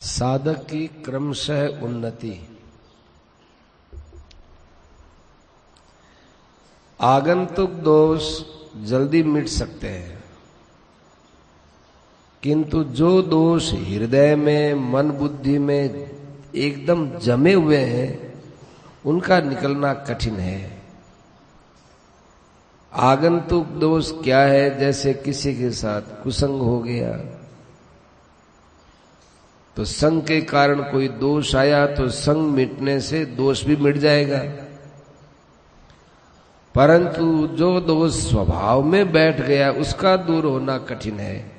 साधक की क्रमशः उन्नति। आगंतुक दोष जल्दी मिट सकते हैं, किंतु जो दोष हृदय में, मन बुद्धि में एकदम जमे हुए हैं, उनका निकलना कठिन है। आगंतुक दोष क्या है? जैसे किसी के साथ कुसंग हो गया, तो संग के कारण कोई दोष आया तो संग मिटने से दोष भी मिट जाएगा। परंतु जो दोष स्वभाव में बैठ गया, उसका दूर होना कठिन है।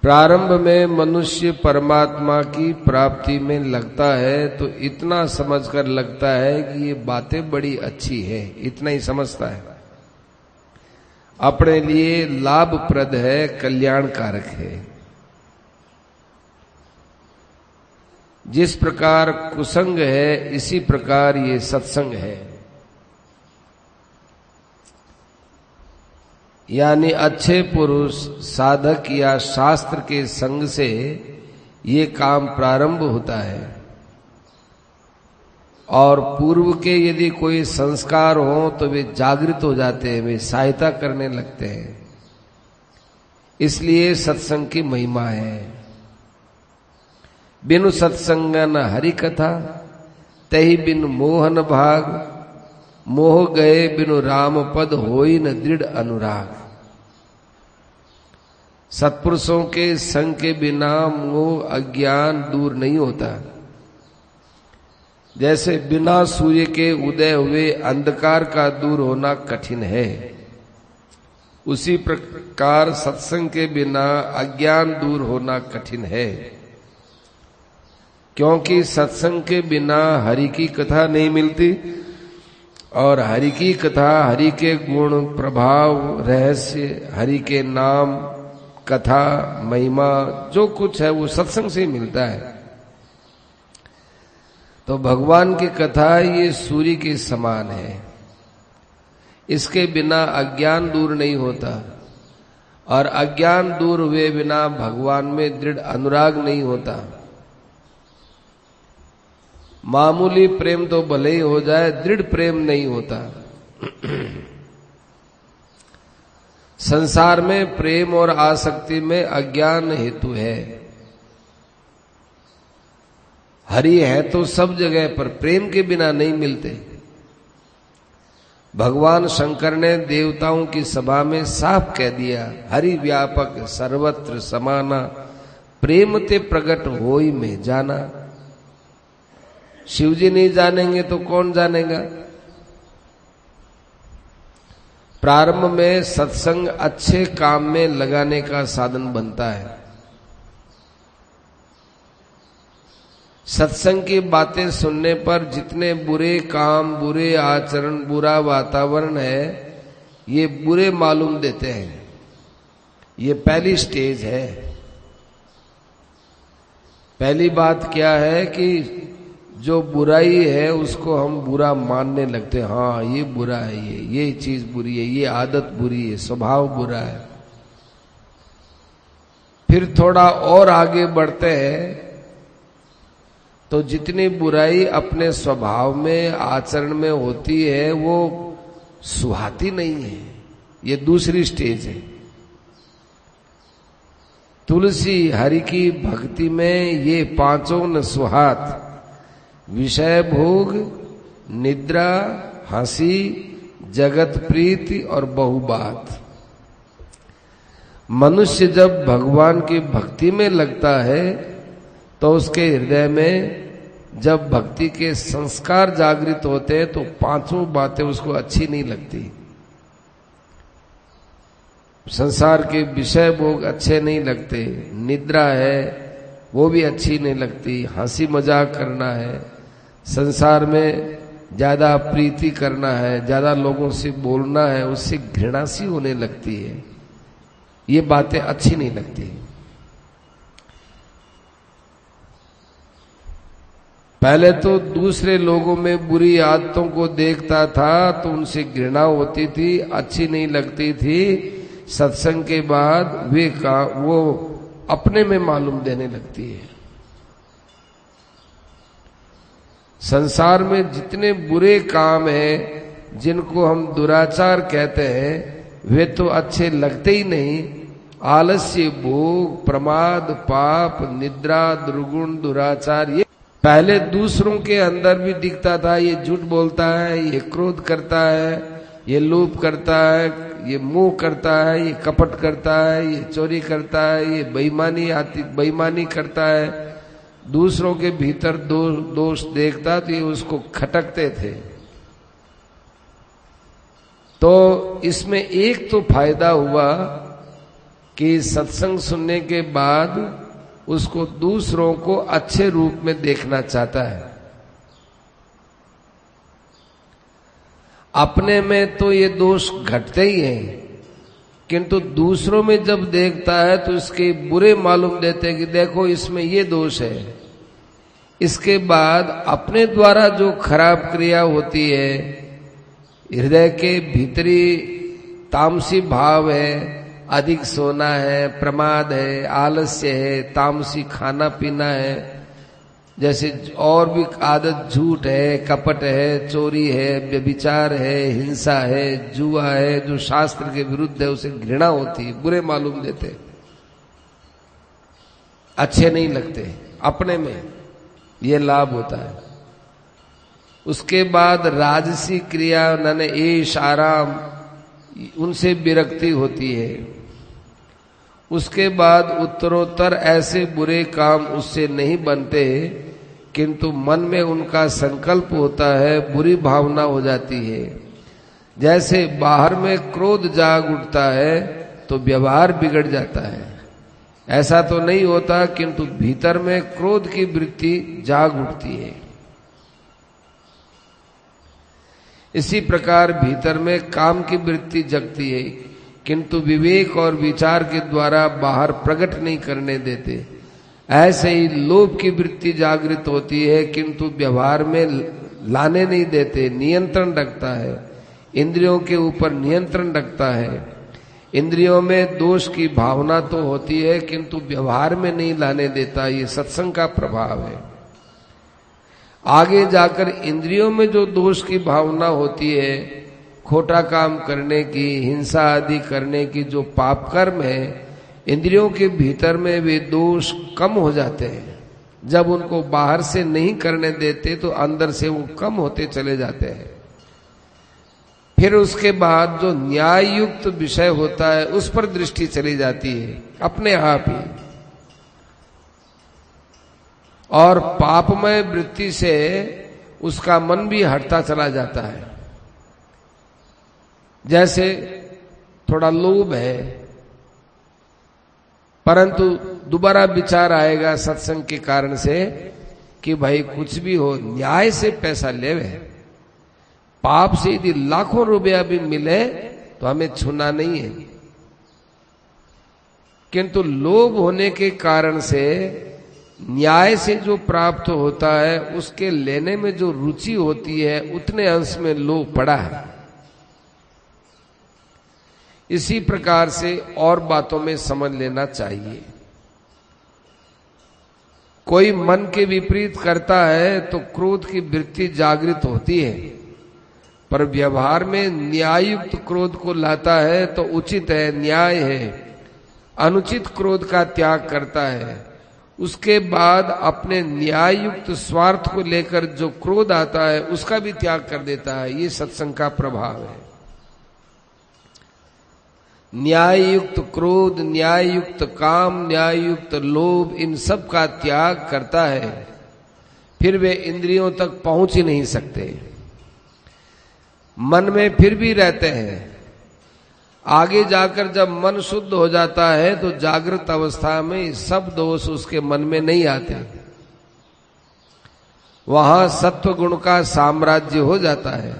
प्रारंभ में मनुष्य परमात्मा की प्राप्ति में लगता है तो इतना समझकर लगता है कि ये बातें बड़ी अच्छी है, इतना ही समझता है, अपने लिए लाभप्रद है, कल्याणकारक है। जिस प्रकार कुसंग है, इसी प्रकार ये सत्संग है। यानी अच्छे पुरुष, साधक या शास्त्र के संग से ये काम प्रारंभ होता है। और पूर्व के यदि कोई संस्कार हो तो वे जागृत हो जाते हैं, वे सहायता करने लगते हैं। इसलिए सत्संग की महिमा है। बिनु सत्संग न हरि कथा, तही बिन मोहन भाग, मोह गए बिनु राम पद, होई न दृढ़ अनुराग। सत्पुरुषों के संग के बिना मोह अज्ञान दूर नहीं होता। जैसे बिना सूर्य के उदय हुए अंधकार का दूर होना कठिन है, उसी प्रकार सत्संग के बिना अज्ञान दूर होना कठिन है। क्योंकि सत्संग के बिना हरि की कथा नहीं मिलती, और हरि की कथा, हरि के गुण, प्रभाव, रहस्य, हरि के नाम, कथा, महिमा, जो कुछ है वो सत्संग से मिलता है। तो भगवान की कथा ये सूर्य के समान है, इसके बिना अज्ञान दूर नहीं होता, और अज्ञान दूर हुए बिना भगवान में दृढ़ अनुराग नहीं होता। मामूली प्रेम तो भले ही हो जाए, दृढ़ प्रेम नहीं होता। संसार में प्रेम और आसक्ति में अज्ञान हेतु है। हरि है तो सब जगह, पर प्रेम के बिना नहीं मिलते। भगवान शंकर ने देवताओं की सभा में साफ कह दिया, हरि व्यापक सर्वत्र समाना, प्रेम ते प्रकट होई में जाना। शिव जी नहीं जानेंगे तो कौन जानेगा? प्रारंभ में सत्संग अच्छे काम में लगाने का साधन बनता है। सत्संग की बातें सुनने पर जितने बुरे काम, बुरे आचरण, बुरा वातावरण है, ये बुरे मालूम देते हैं। ये पहली स्टेज है। पहली बात क्या है कि जो बुराई है उसको हम बुरा मानने लगते हैं। हाँ, ये बुरा है, ये चीज बुरी है, ये आदत बुरी है, स्वभाव बुरा है। फिर थोड़ा और आगे बढ़ते हैं तो जितनी बुराई अपने स्वभाव में, आचरण में होती है, वो सुहाती नहीं है। ये दूसरी स्टेज है। तुलसी हरि की भक्ति में ये पांचों न सुहात, विषय भोग, निद्रा, हंसी, जगत प्रीति और बहुबात। मनुष्य जब भगवान की भक्ति में लगता है तो उसके हृदय में जब भक्ति के संस्कार जागृत होते हैं तो पांचों बातें उसको अच्छी नहीं लगती। संसार के विषय भोग अच्छे नहीं लगते, निद्रा है वो भी अच्छी नहीं लगती, हंसी मजाक करना है, संसार में ज्यादा प्रीति करना है, ज्यादा लोगों से बोलना है, उससे घृणा सी होने लगती है। ये बातें अच्छी नहीं लगती। पहले तो दूसरे लोगों में बुरी आदतों को देखता था तो उनसे घृणा होती थी, अच्छी नहीं लगती थी। सत्संग के बाद वो अपने में मालूम देने लगती है। संसार में जितने बुरे काम हैं, जिनको हम दुराचार कहते हैं, वे तो अच्छे लगते ही नहीं। आलस्य, भोग, प्रमाद, पाप, निद्रा, दुर्गुण, दुराचार, ये पहले दूसरों के अंदर भी दिखता था। ये झूठ बोलता है, ये क्रोध करता है, ये लोभ करता है, ये मोह करता है, ये कपट करता है, ये चोरी करता है, ये बेईमानी करता है। दूसरों के भीतर दोष देखता तो ये उसको खटकते थे। तो इसमें एक तो फायदा हुआ कि सत्संग सुनने के बाद उसको दूसरों को अच्छे रूप में देखना चाहता है। अपने में तो ये दोष घटते ही हैं, किंतु दूसरों में जब देखता है तो इसके बुरे मालूम देते हैं कि देखो इसमें ये दोष है। इसके बाद अपने द्वारा जो खराब क्रिया होती है, हृदय के भीतरी तामसी भाव है, अधिक सोना है, प्रमाद है, आलस्य है, तामसी खाना पीना है, जैसे और भी आदत झूठ है, कपट है, चोरी है, व्यभिचार है, हिंसा है, जुआ है, जो शास्त्र के विरुद्ध है, उसे घृणा होती है, बुरे मालूम देते, अच्छे नहीं लगते। अपने में ये लाभ होता है। उसके बाद राजसी क्रिया, नने ऐश आराम, उनसे विरक्ति होती है। उसके बाद उत्तरोत्तर ऐसे बुरे काम उससे नहीं बनते, किंतु मन में उनका संकल्प होता है, बुरी भावना हो जाती है। जैसे बाहर में क्रोध जाग उठता है तो व्यवहार बिगड़ जाता है, ऐसा तो नहीं होता, किंतु भीतर में क्रोध की वृत्ति जाग उठती है। इसी प्रकार भीतर में काम की वृत्ति जगती है, किंतु विवेक और विचार के द्वारा बाहर प्रकट नहीं करने देते। ऐसे ही लोभ की वृत्ति जागृत होती है, किंतु व्यवहार में लाने नहीं देते, नियंत्रण रखता है, इंद्रियों के ऊपर नियंत्रण रखता है। इंद्रियों में दोष की भावना तो होती है, किंतु व्यवहार में नहीं लाने देता। ये सत्संग का प्रभाव है। आगे जाकर इंद्रियों में जो दोष की भावना होती है, खोटा काम करने की, हिंसा आदि करने की, जो पाप कर्म है, इंद्रियों के भीतर में वे दोष कम हो जाते हैं। जब उनको बाहर से नहीं करने देते तो अंदर से वो कम होते चले जाते हैं। फिर उसके बाद जो न्याय युक्त विषय होता है उस पर दृष्टि चली जाती है अपने आप ही, और पापमय वृत्ति से उसका मन भी हटता चला जाता है। जैसे थोड़ा लोभ है, परंतु दोबारा विचार आएगा सत्संग के कारण से कि भाई कुछ भी हो, न्याय से पैसा लेवे, पाप से यदि लाखों रुपया भी मिले तो हमें छूना नहीं है। किंतु लोभ होने के कारण से न्याय से जो प्राप्त होता है उसके लेने में जो रुचि होती है, उतने अंश में लोभ पड़ा है। इसी प्रकार से और बातों में समझ लेना चाहिए। कोई मन के विपरीत करता है तो क्रोध की वृत्ति जागृत होती है, पर व्यवहार में न्याययुक्त क्रोध को लाता है तो उचित है, न्याय है। अनुचित क्रोध का त्याग करता है। उसके बाद अपने न्याययुक्त स्वार्थ को लेकर जो क्रोध आता है उसका भी त्याग कर देता है। ये सत्संग का प्रभाव है। न्याययुक्त क्रोध, न्याययुक्त काम, न्याययुक्त लोभ, इन सब का त्याग करता है, फिर वे इंद्रियों तक पहुंच ही नहीं सकते, मन में फिर भी रहते हैं। आगे जाकर जब मन शुद्ध हो जाता है तो जागृत अवस्था में सब दोष उसके मन में नहीं आते, वहां सत्व गुण का साम्राज्य हो जाता है।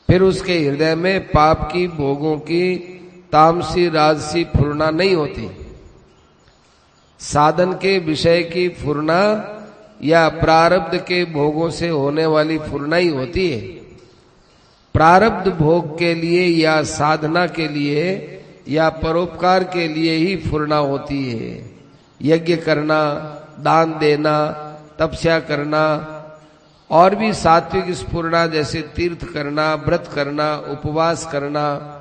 फिर उसके हृदय में पाप की, भोगों की, तामसी राजसी फुरना नहीं होती। साधन के विषय की फुरना या प्रारब्ध के भोगों से होने वाली फुरना ही होती है। प्रारब्ध भोग के लिए या साधना के लिए या परोपकार के लिए ही फुरना होती है। यज्ञ करना, दान देना, तपस्या करना और भी सात्विक स्फुरना जैसे तीर्थ करना, व्रत करना, उपवास करना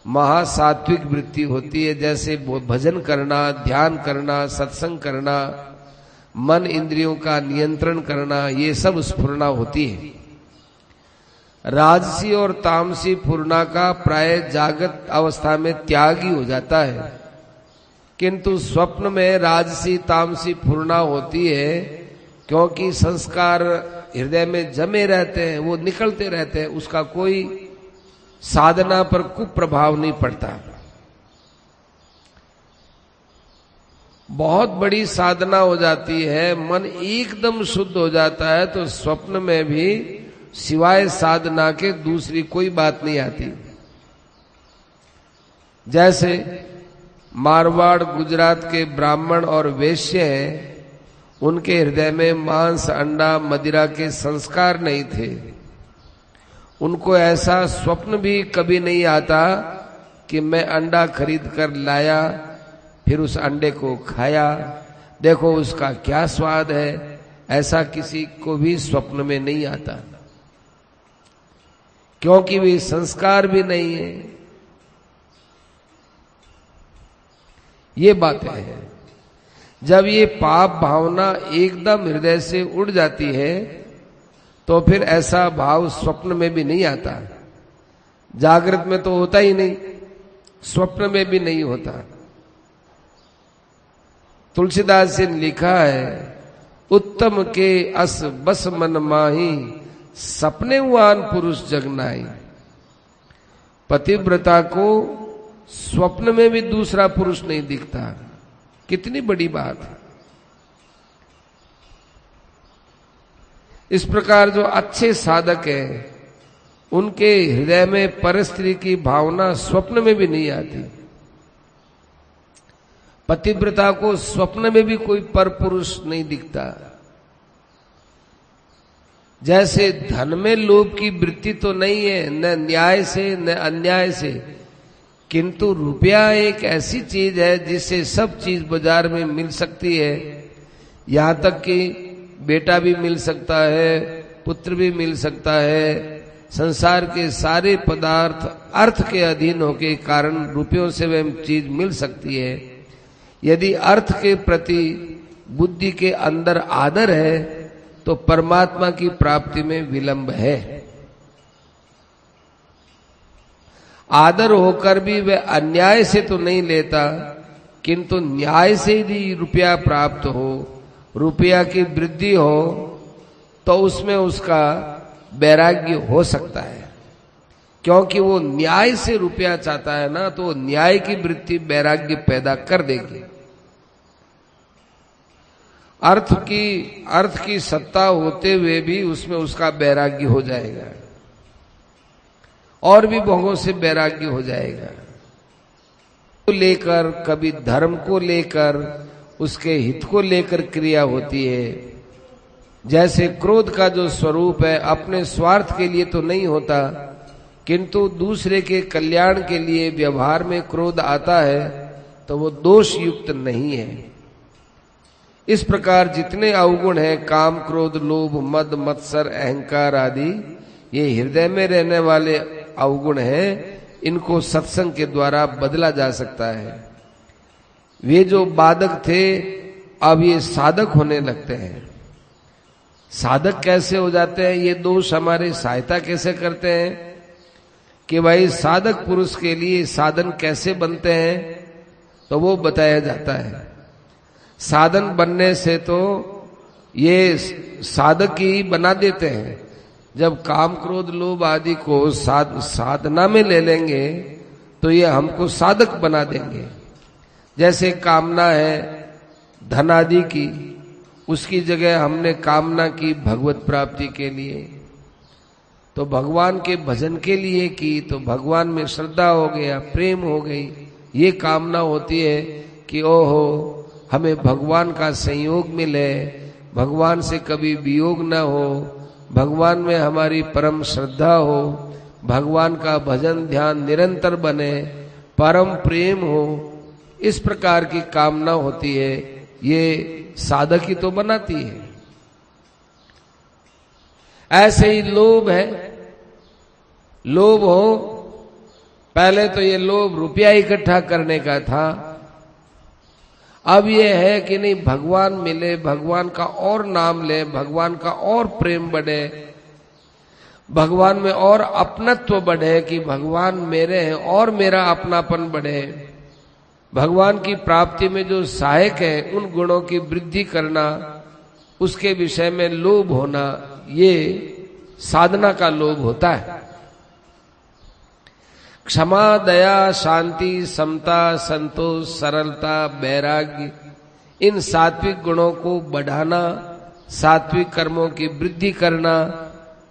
महासात्विक वृत्ति होती है। जैसे भजन करना, ध्यान करना, सत्संग करना, मन इंद्रियों का नियंत्रण करना, ये सब स्फुरना होती है। राजसी और तामसी फुरना का प्राय जागृत अवस्था में त्याग ही हो जाता है, किंतु स्वप्न में राजसी तामसी फुरना होती है, क्योंकि संस्कार हृदय में जमे रहते हैं, वो निकलते रहते हैं, उसका कोई साधना पर कुप्रभाव नहीं पड़ता। बहुत बड़ी साधना हो जाती है, मन एकदम शुद्ध हो जाता है, तो स्वप्न में भी सिवाय साधना के दूसरी कोई बात नहीं आती। जैसे मारवाड़ गुजरात के ब्राह्मण और वैश्य हैं, उनके हृदय में मांस, अंडा, मदिरा के संस्कार नहीं थे। उनको ऐसा स्वप्न भी कभी नहीं आता कि मैं अंडा खरीद कर लाया, फिर उस अंडे को खाया, देखो उसका क्या स्वाद है, ऐसा किसी को भी स्वप्न में नहीं आता, क्योंकि वे संस्कार भी नहीं है। ये बातें हैं। जब ये पाप भावना एकदम हृदय से उड़ जाती है, तो फिर ऐसा भाव स्वप्न में भी नहीं आता। जागृत में तो होता ही नहीं, स्वप्न में भी नहीं होता। तुलसीदास जी ने लिखा है, उत्तम के अस बस मन माही, सपने हुआन पुरुष जगनाई। पतिव्रता को स्वप्न में भी दूसरा पुरुष नहीं दिखता। कितनी बड़ी बात है। इस प्रकार जो अच्छे साधक हैं, उनके हृदय में परस्त्री की भावना स्वप्न में भी नहीं आती। पतिव्रता को स्वप्न में भी कोई पर पुरुष नहीं दिखता। जैसे धन में लोभ की वृत्ति तो नहीं है, न न्याय से न अन्याय से, किंतु रुपया एक ऐसी चीज है जिससे सब चीज बाजार में मिल सकती है। यहां तक कि बेटा भी मिल सकता है, पुत्र भी मिल सकता है। संसार के सारे पदार्थ अर्थ के अधीन होने के कारण रुपयों से वह चीज मिल सकती है। यदि अर्थ के प्रति बुद्धि के अंदर आदर है, तो परमात्मा की प्राप्ति में विलंब है। आदर होकर भी वह अन्याय से तो नहीं लेता, किंतु न्याय से यदि रुपया प्राप्त हो, रुपया की वृद्धि हो, तो उसमें उसका वैराग्य हो सकता है। क्योंकि वो न्याय से रुपया चाहता है ना, तो न्याय की वृत्ति वैराग्य पैदा कर देगी। अर्थ की सत्ता होते हुए भी उसमें उसका वैराग्य हो जाएगा, और भी भोगों से वैराग्य हो जाएगा। तो लेकर कभी धर्म को लेकर, उसके हित को लेकर क्रिया होती है। जैसे क्रोध का जो स्वरूप है, अपने स्वार्थ के लिए तो नहीं होता, किंतु दूसरे के कल्याण के लिए व्यवहार में क्रोध आता है, तो वो दोष युक्त नहीं है। इस प्रकार जितने अवगुण हैं, काम, क्रोध, लोभ, मद, मत्सर, अहंकार आदि, ये हृदय में रहने वाले अवगुण हैं। इनको सत्संग के द्वारा बदला जा सकता है। वे जो बाधक थे, अब ये साधक होने लगते हैं। साधक कैसे हो जाते हैं? ये दोष हमारे सहायता कैसे करते हैं कि भाई साधक पुरुष के लिए साधन कैसे बनते हैं, तो वो बताया जाता है। साधन बनने से तो ये साधक ही बना देते हैं। जब काम, क्रोध, लोभ आदि को साधना में ले लेंगे, तो ये हमको साधक बना देंगे। जैसे कामना है धन आदि की, उसकी जगह हमने कामना की भगवत प्राप्ति के लिए, तो भगवान के भजन के लिए की, तो भगवान में श्रद्धा हो गया, प्रेम हो गई। ये कामना होती है कि ओहो, हमें भगवान का संयोग मिले, भगवान से कभी वियोग न हो, भगवान में हमारी परम श्रद्धा हो, भगवान का भजन ध्यान निरंतर बने, परम प्रेम हो, इस प्रकार की कामना होती है, ये साधक ही तो बनाती है। ऐसे ही लोभ है, लोभ हो, पहले तो ये लोभ रुपया इकट्ठा करने का था, अब ये है कि नहीं भगवान मिले, भगवान का और नाम ले, भगवान का और प्रेम बढ़े, भगवान में और अपनत्व बढ़े कि भगवान मेरे हैं और मेरा अपनापन बढ़े। भगवान की प्राप्ति में जो सहायक है उन गुणों की वृद्धि करना, उसके विषय में लोभ होना, ये साधना का लोभ होता है। क्षमा, दया, शांति, समता, संतोष, सरलता, वैराग्य, इन सात्विक गुणों को बढ़ाना, सात्विक कर्मों की वृद्धि करना,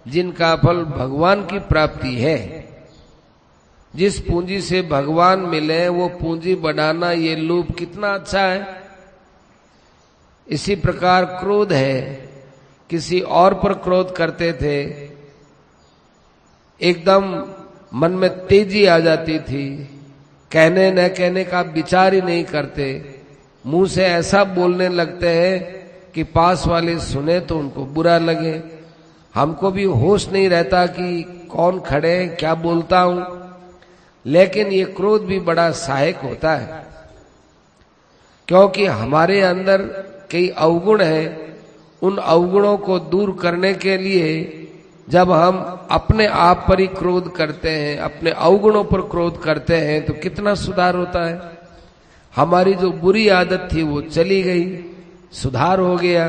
जिनका फल भगवान की प्राप्ति है। जिस पूंजी से भगवान मिले वो पूंजी बढ़ाना, ये लोभ कितना अच्छा है। इसी प्रकार क्रोध है, किसी और पर क्रोध करते थे, एकदम मन में तेजी आ जाती थी, कहने न कहने का विचार ही नहीं करते, मुंह से ऐसा बोलने लगते हैं कि पास वाले सुने तो उनको बुरा लगे। हमको भी होश नहीं रहता कि कौन खड़े क्या बोलता हूं, लेकिन ये क्रोध भी बड़ा सहायक होता है, क्योंकि हमारे अंदर कई अवगुण हैं। उन अवगुणों को दूर करने के लिए जब हम अपने आप पर ही क्रोध करते हैं, अपने अवगुणों पर क्रोध करते हैं, तो कितना सुधार होता है। हमारी जो बुरी आदत थी वो चली गई, सुधार हो गया।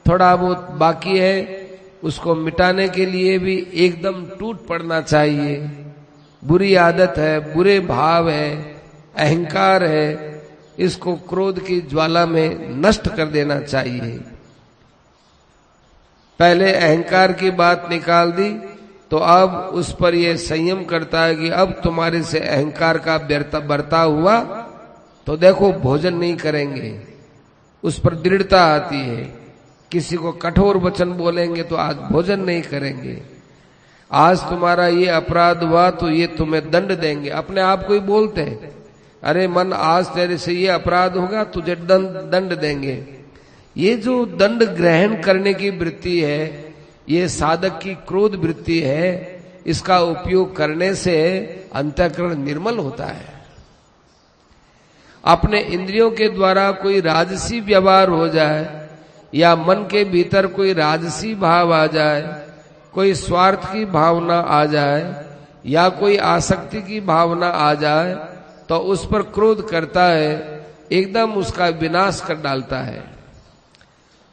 थोड़ा बहुत बाकी है, उसको मिटाने के लिए भी एकदम टूट पड़ना चाहिए। बुरी आदत है, बुरे भाव है, अहंकार है, इसको क्रोध की ज्वाला में नष्ट कर देना चाहिए। पहले अहंकार की बात निकाल दी तो अब उस पर यह संयम करता है कि अब तुम्हारे से अहंकार का बर्ताव हुआ तो देखो भोजन नहीं करेंगे, उस पर दृढ़ता आती है। किसी को कठोर वचन बोलेंगे तो आज भोजन नहीं करेंगे, आज तुम्हारा ये अपराध हुआ तो ये तुम्हें दंड देंगे। अपने आप को ही बोलते हैं, अरे मन आज तेरे से ये अपराध होगा, तुझे दंड देंगे। ये जो दंड ग्रहण करने की वृत्ति है, ये साधक की क्रोध वृत्ति है। इसका उपयोग करने से अंतःकरण निर्मल होता है। अपने इंद्रियों के द्वारा कोई राजसी व्यवहार हो जाए या मन के भीतर कोई राजसी भाव आ जाए, कोई स्वार्थ की भावना आ जाए या कोई आसक्ति की भावना आ जाए, तो उस पर क्रोध करता है, एकदम उसका विनाश कर डालता है।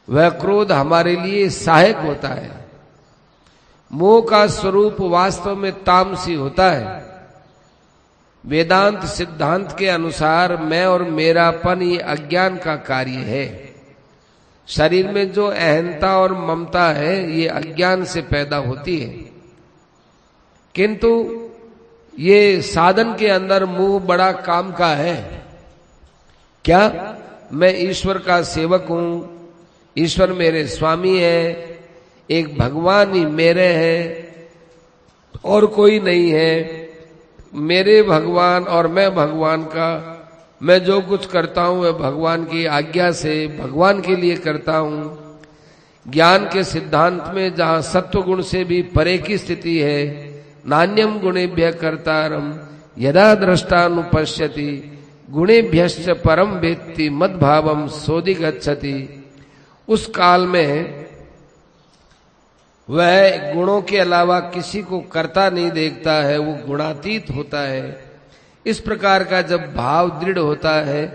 वह क्रोध हमारे लिए सहायक होता है। मोह का स्वरूप वास्तव में तामसी होता है। वेदांत सिद्धांत के अनुसार मैं और मेरापन ये अज्ञान का कार्य है। शरीर में जो अहंता और ममता है ये अज्ञान से पैदा होती है, किंतु ये साधन के अंदर मोह बड़ा काम का है। क्या मैं ईश्वर का सेवक हूं, ईश्वर मेरे स्वामी है, एक भगवान ही मेरे हैं और कोई नहीं है, मेरे भगवान और मैं भगवान का, मैं जो कुछ करता हूं वह भगवान की आज्ञा से भगवान के लिए करता हूं। ज्ञान के सिद्धांत में जहां सत्व गुण से भी परे की स्थिति है, नान्यम गुणेभ्य कर्तारम यदा दृष्टानुपश्यति गुणेभ्यश्च परम वेत्ति मद्भावम सोधिगच्छति। उस काल में वह गुणों के अलावा किसी को करता नहीं देखता है, वो गुणातीत होता है। इस प्रकार का जब भाव दृढ़ होता है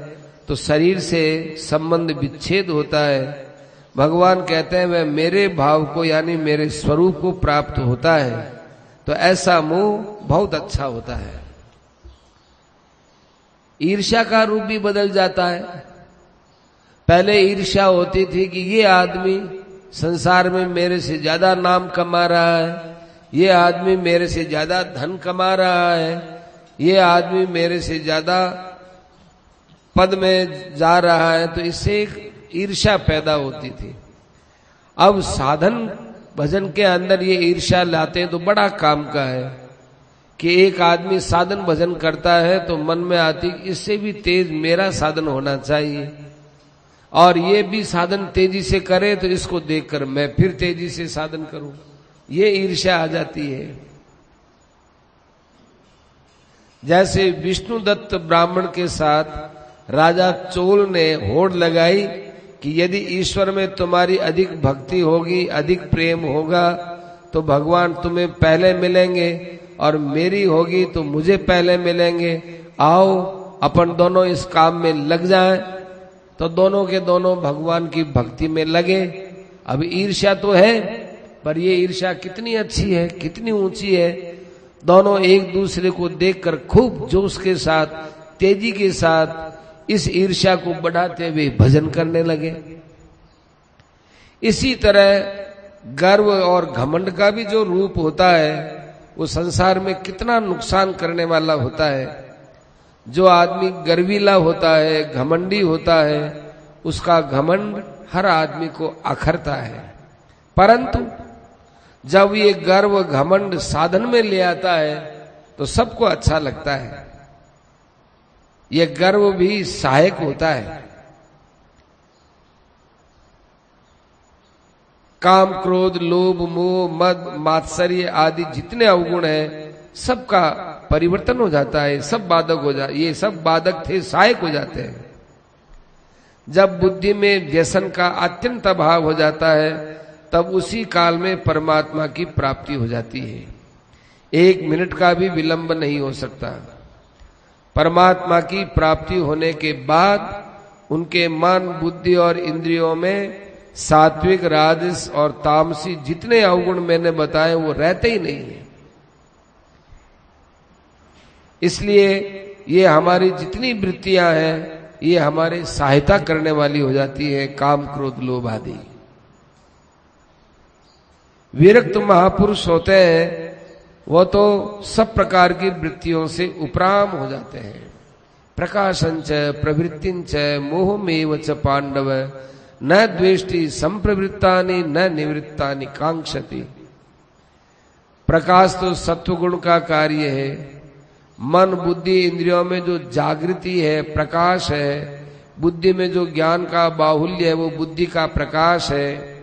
तो शरीर से संबंध विच्छेद होता है। भगवान कहते हैं वह मेरे भाव को यानी मेरे स्वरूप को प्राप्त होता है, तो ऐसा मोह बहुत अच्छा होता है। ईर्ष्या का रूप भी बदल जाता है। पहले ईर्ष्या होती थी कि ये आदमी संसार में मेरे से ज्यादा नाम कमा रहा है, ये आदमी मेरे से ज्यादा धन कमा रहा है, ये आदमी मेरे से ज्यादा पद में जा रहा है, तो इससे एक ईर्ष्या पैदा होती थी। अब साधन भजन के अंदर ये ईर्ष्या लाते हैं तो बड़ा काम का है, कि एक आदमी साधन भजन करता है तो मन में आती इससे भी तेज मेरा साधन होना चाहिए, और ये भी साधन तेजी से करे तो इसको देखकर मैं फिर तेजी से साधन करूं, ये ईर्ष्या आ जाती है। जैसे विष्णुदत्त ब्राह्मण के साथ राजा चोल ने होड़ लगाई कि यदि ईश्वर में तुम्हारी अधिक भक्ति होगी, अधिक प्रेम होगा तो भगवान तुम्हें पहले मिलेंगे, और मेरी होगी तो मुझे पहले मिलेंगे, आओ अपन दोनों इस काम में लग जाएं। तो दोनों के दोनों भगवान की भक्ति में लगे। अब ईर्ष्या तो है, पर ये ईर्ष्या कितनी अच्छी है, कितनी ऊंची है। दोनों एक दूसरे को देखकर खूब जोश के साथ, तेजी के साथ इस ईर्ष्या को बढ़ाते हुए भजन करने लगे। इसी तरह गर्व और घमंड का भी जो रूप होता है वो संसार में कितना नुकसान करने वाला होता है। जो आदमी गर्वीला होता है, घमंडी होता है, उसका घमंड हर आदमी को अखरता है। परंतु जब ये गर्व घमंड साधन में ले आता है तो सबको अच्छा लगता है। ये गर्व भी सहायक होता है। काम, क्रोध, लोभ, मोह, मद, मात्सर्य आदि जितने अवगुण हैं सबका परिवर्तन हो जाता है, सब बाधक हो जाए, ये सब बाधक थे सहायक हो जाते हैं। जब बुद्धि में व्यसन का अत्यंत अभाव हो जाता है तब उसी काल में परमात्मा की प्राप्ति हो जाती है। 1 मिनट का भी विलंब नहीं हो सकता। परमात्मा की प्राप्ति होने के बाद उनके मन, बुद्धि और इंद्रियों में सात्विक, राजस और तामसी जितने अवगुण मैंने बताए वो रहते ही नहीं है। इसलिए ये हमारी जितनी वृत्तियां हैं ये हमारे सहायता करने वाली हो जाती है, काम, क्रोध, लोभ आदि। विरक्त महापुरुष होते हैं वो तो सब प्रकार की वृत्तियों से उपराम हो जाते हैं। प्रकाशंच प्रवृत्तिंच मोहमेव च पांडव न द्वेष्टि संप्रवृत्तानि न निवृत्तानि कांक्षति। प्रकाश तो सत्वगुण का कार्य है। मन, बुद्धि, इंद्रियों में जो जागृति है, प्रकाश है। बुद्धि में जो ज्ञान का बाहुल्य है वो बुद्धि का प्रकाश है।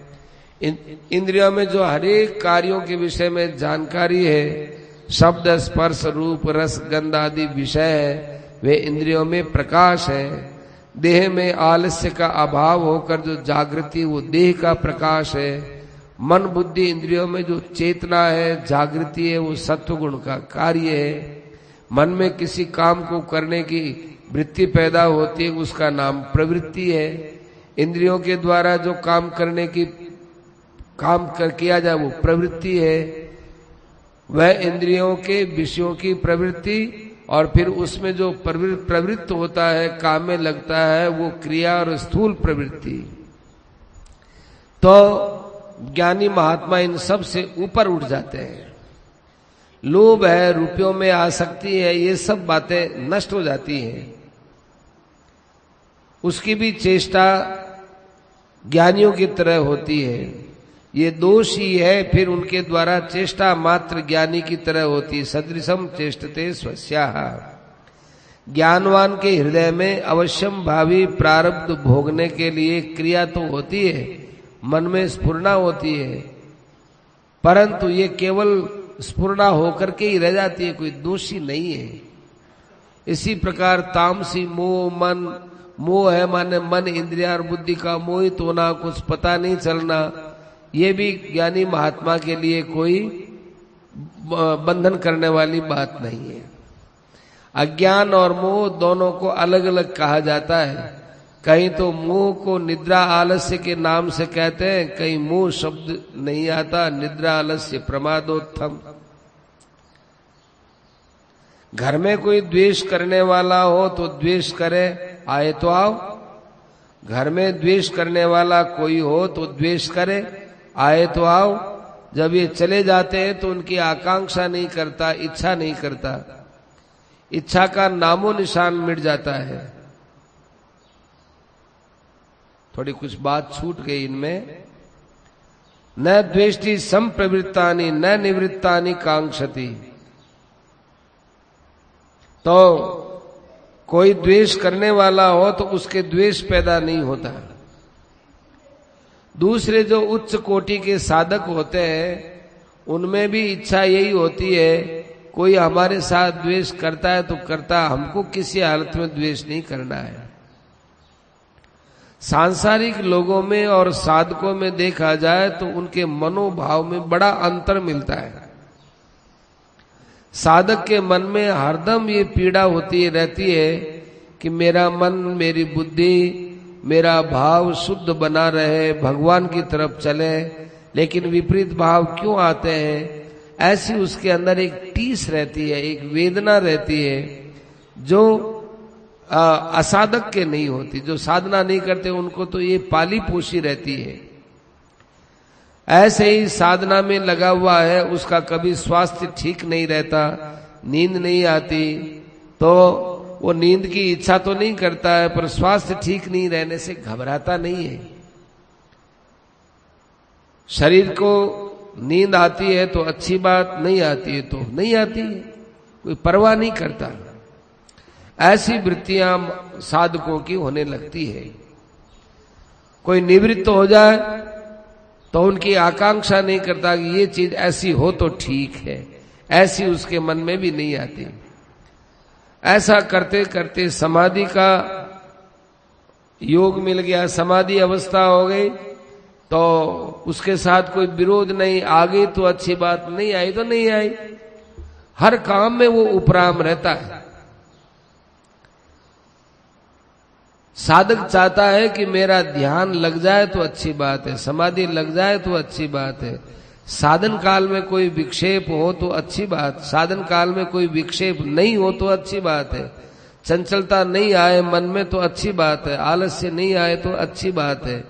इंद्रियों में जो हरेक कार्यों के विषय में जानकारी है, शब्द, स्पर्श, रूप, रस, गंध आदि विषय है, वे इंद्रियों में प्रकाश है। देह में आलस्य का अभाव होकर जो जागृति वो देह का प्रकाश है। मन, बुद्धि, इंद्रियों में जो चेतना है, जागृति है, वो सत्वगुण का कार्य है। मन में किसी काम को करने की वृत्ति पैदा होती है उसका नाम प्रवृत्ति है। इंद्रियों के द्वारा जो काम करने की किया जाए वो प्रवृत्ति है। वह इंद्रियों के विषयों की प्रवृत्ति और फिर उसमें जो प्रवृत्त होता है, काम में लगता है, वो क्रिया और स्थूल प्रवृत्ति। तो ज्ञानी महात्मा इन सब से ऊपर उठ जाते हैं। लोभ है, रुपयों में आसक्ति है, ये सब बातें नष्ट हो जाती हैं। उसकी भी चेष्टा ज्ञानियों की तरह होती है। ये दोष ही है, फिर उनके द्वारा चेष्टा मात्र ज्ञानी की तरह होती है। सदृशम चेष्टते स्वस्याः। ज्ञानवान के हृदय में अवश्यम भावी प्रारब्ध भोगने के लिए क्रिया तो होती है, मन में स्फुरना होती है, परंतु ये केवल स्फुरना होकर के ही रह जाती है, कोई दोषी नहीं है। इसी प्रकार तामसी मोह, मन, मोह है माने मन, इंद्रिया और बुद्धि का मोहित होना, कुछ पता नहीं चलना, ये भी ज्ञानी महात्मा के लिए कोई बंधन करने वाली बात नहीं है। अज्ञान और मोह दोनों को अलग अलग कहा जाता है। कहीं तो मोह को निद्रा आलस्य के नाम से कहते हैं, कहीं मोह शब्द नहीं आता, निद्रा आलस्य प्रमादोत्थम। घर में कोई द्वेष करने वाला हो तो द्वेष करे, आए तो आओ। घर में द्वेष करने वाला कोई हो तो द्वेष करे, आए तो आओ। जब ये चले जाते हैं तो उनकी आकांक्षा नहीं करता, इच्छा नहीं करता, इच्छा का नामो निशान मिट जाता है। थोड़ी कुछ बात छूट गई इनमें। न द्वेष्टि संप्रवृत्तानि न निवृत्तानि कांक्षति। तो कोई द्वेष करने वाला हो तो उसके द्वेष पैदा नहीं होता। दूसरे जो उच्च कोटि के साधक होते हैं उनमें भी इच्छा यही होती है, कोई हमारे साथ द्वेष करता है तो करता, हमको किसी हालत में द्वेष नहीं करना है। सांसारिक लोगों में और साधकों में देखा जाए तो उनके मनोभाव में बड़ा अंतर मिलता है। साधक के मन में हरदम ये पीड़ा होती रहती है कि मेरा मन, मेरी बुद्धि, मेरा भाव शुद्ध बना रहे, भगवान की तरफ चले, लेकिन विपरीत भाव क्यों आते हैं? ऐसी उसके अंदर एक टीस रहती है, एक वेदना रहती है जो असाधक के नहीं होती। जो साधना नहीं करते उनको तो ये पाली पोसी रहती है। ऐसे ही साधना में लगा हुआ है, उसका कभी स्वास्थ्य ठीक नहीं रहता, नींद नहीं आती, तो वो नींद की इच्छा तो नहीं करता है, पर स्वास्थ्य ठीक नहीं रहने से घबराता नहीं है। शरीर को नींद आती है तो अच्छी बात, नहीं आती है तो नहीं आती है, कोई परवाह नहीं करता। ऐसी वृत्तियां साधकों की होने लगती है। कोई निवृत्त हो जाए तो उनकी आकांक्षा नहीं करता कि ये चीज ऐसी हो तो ठीक है, ऐसी उसके मन में भी नहीं आती। ऐसा करते करते समाधि का योग मिल गया, समाधि अवस्था हो गई, तो उसके साथ कोई विरोध नहीं, आ गई तो अच्छी बात, नहीं आई तो नहीं आई। हर काम में वो उपराम रहता है। साधक चाहता है कि मेरा ध्यान लग जाए तो अच्छी बात है, समाधि लग जाए तो अच्छी बात है, साधन काल में कोई विक्षेप हो तो अच्छी बात, साधन काल में कोई विक्षेप नहीं हो तो अच्छी बात है, चंचलता नहीं आए मन में तो अच्छी बात है, आलस्य नहीं आए तो अच्छी बात है।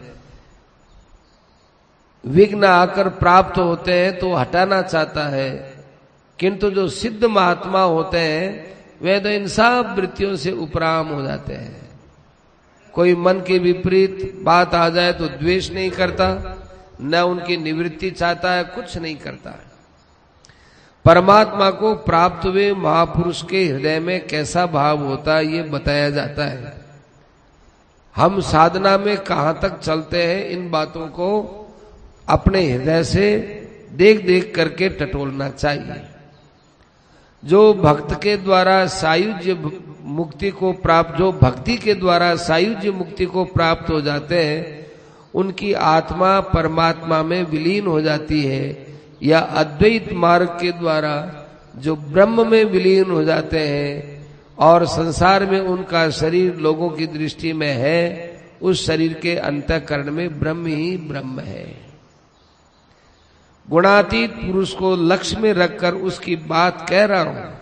विघ्न आकर प्राप्त होते हैं तो हटाना चाहता है, किंतु जो सिद्ध महात्मा होते हैं वे तो इन सब वृत्तियों से उपराम हो जाते हैं। कोई मन की विपरीत बात आ जाए तो द्वेष नहीं करता, न उनकी निवृत्ति चाहता है, कुछ नहीं करता है। परमात्मा को प्राप्त हुए महापुरुष के हृदय में कैसा भाव होता है ये बताया जाता है। हम साधना में कहां तक चलते हैं, इन बातों को अपने हृदय से देख देख करके टटोलना चाहिए। जो भक्त के द्वारा सायुज्य मुक्ति को प्राप्त, जो भक्ति के द्वारा सायुज्य मुक्ति को प्राप्त हो जाते हैं, उनकी आत्मा परमात्मा में विलीन हो जाती है, या अद्वैत मार्ग के द्वारा जो ब्रह्म में विलीन हो जाते हैं और संसार में उनका शरीर लोगों की दृष्टि में है, उस शरीर के अंतःकरण में ब्रह्म ही ब्रह्म है। गुणातीत पुरुष को लक्ष्य में रखकर उसकी बात कह रहा हूं।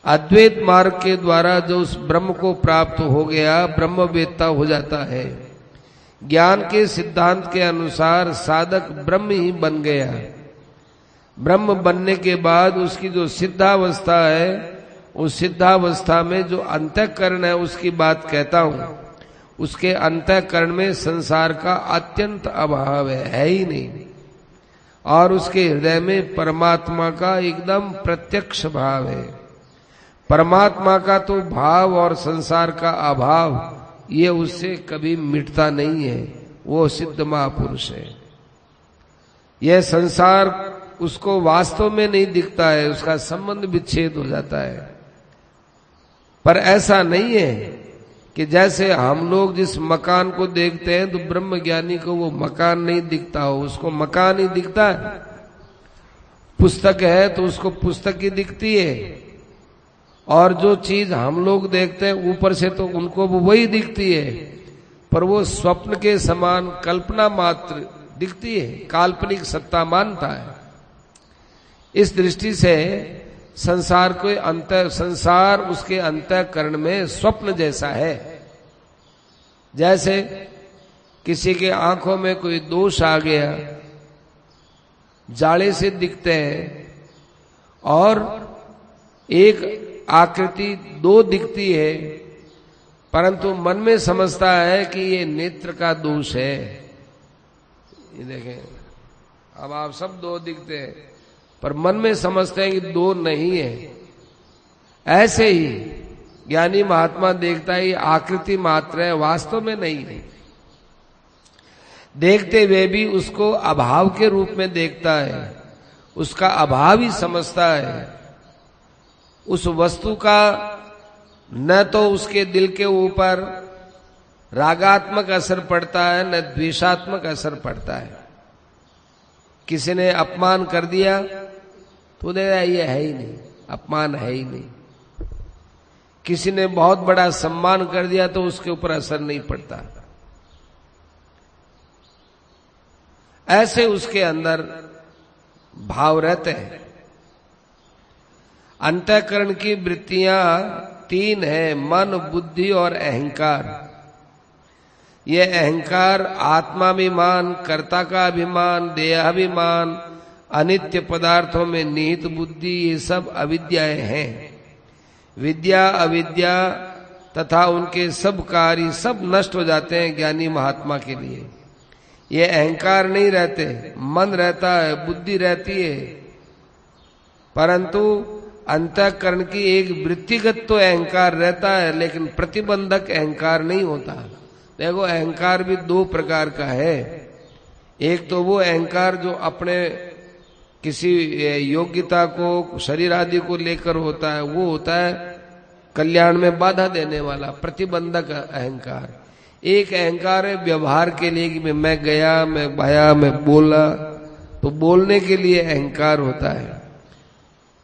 अद्वैत मार्ग के द्वारा जो उस ब्रह्म को प्राप्त हो गया, ब्रह्मवेत्ता हो जाता है। ज्ञान के सिद्धांत के अनुसार साधक ब्रह्म ही बन गया। ब्रह्म बनने के बाद उसकी जो सिद्धावस्था है, उस सिद्धावस्था में जो अंतःकरण है उसकी बात कहता हूं। उसके अंतःकरण में संसार का अत्यंत अभाव है ही नहीं, और उसके हृदय में परमात्मा का एकदम प्रत्यक्ष भाव है। परमात्मा का तो भाव और संसार का अभाव ये उससे कभी मिटता नहीं है। वो सिद्ध महापुरुष है। यह संसार उसको वास्तव में नहीं दिखता है, उसका संबंध विच्छेद हो जाता है। पर ऐसा नहीं है कि जैसे हम लोग जिस मकान को देखते हैं तो ब्रह्म ज्ञानी को वो मकान नहीं दिखता हो, उसको मकान ही दिखता है। पुस्तक है तो उसको पुस्तक ही दिखती है, और जो चीज हम लोग देखते हैं ऊपर से तो उनको वही दिखती है, पर वो स्वप्न के समान कल्पना मात्र दिखती है, काल्पनिक सत्ता मानता है। इस दृष्टि से संसार उसके अंतःकरण में स्वप्न जैसा है। जैसे किसी के आंखों में कोई दोष आ गया, जाले से दिखते हैं, और एक आकृति दो दिखती है, परंतु मन में समझता है कि ये नेत्र का दोष है। ये देखें, अब आप सब दो दिखते हैं, पर मन में समझते हैं कि दो नहीं है। ऐसे ही ज्ञानी महात्मा देखता ही आकृति मात्र है, वास्तव में नहीं है। देखते हुए भी उसको अभाव के रूप में देखता है, उसका अभाव ही समझता है। उस वस्तु का न तो उसके दिल के ऊपर रागात्मक असर पड़ता है, न द्वेषात्मक असर पड़ता है। किसी ने अपमान कर दिया तो देखा ये है ही नहीं, अपमान है ही नहीं। किसी ने बहुत बड़ा सम्मान कर दिया तो उसके ऊपर असर नहीं पड़ता। ऐसे उसके अंदर भाव रहते हैं। अंतःकरण की वृत्तियां तीन है, मन, बुद्धि और अहंकार। यह अहंकार आत्माभिमान, कर्ता का अभिमान, देहाभिमान, अनित्य पदार्थों में निहित बुद्धि, ये सब अविद्याएं हैं। विद्या, अविद्या तथा उनके सब कार्य सब नष्ट हो जाते हैं ज्ञानी महात्मा के लिए। ये अहंकार नहीं रहते, मन रहता है, बुद्धि रहती है, परंतु अंतःकरण की एक वृत्तिगत तो अहंकार रहता है, लेकिन प्रतिबंधक अहंकार नहीं होता। देखो, अहंकार भी दो प्रकार का है। एक तो वो अहंकार जो अपने किसी योग्यता को, शरीर आदि को लेकर होता है, वो होता है कल्याण में बाधा देने वाला प्रतिबंधक अहंकार। एक अहंकार है व्यवहार के लिए कि मैं गया, मैं भाया, मैं बोला, तो बोलने के लिए अहंकार होता है।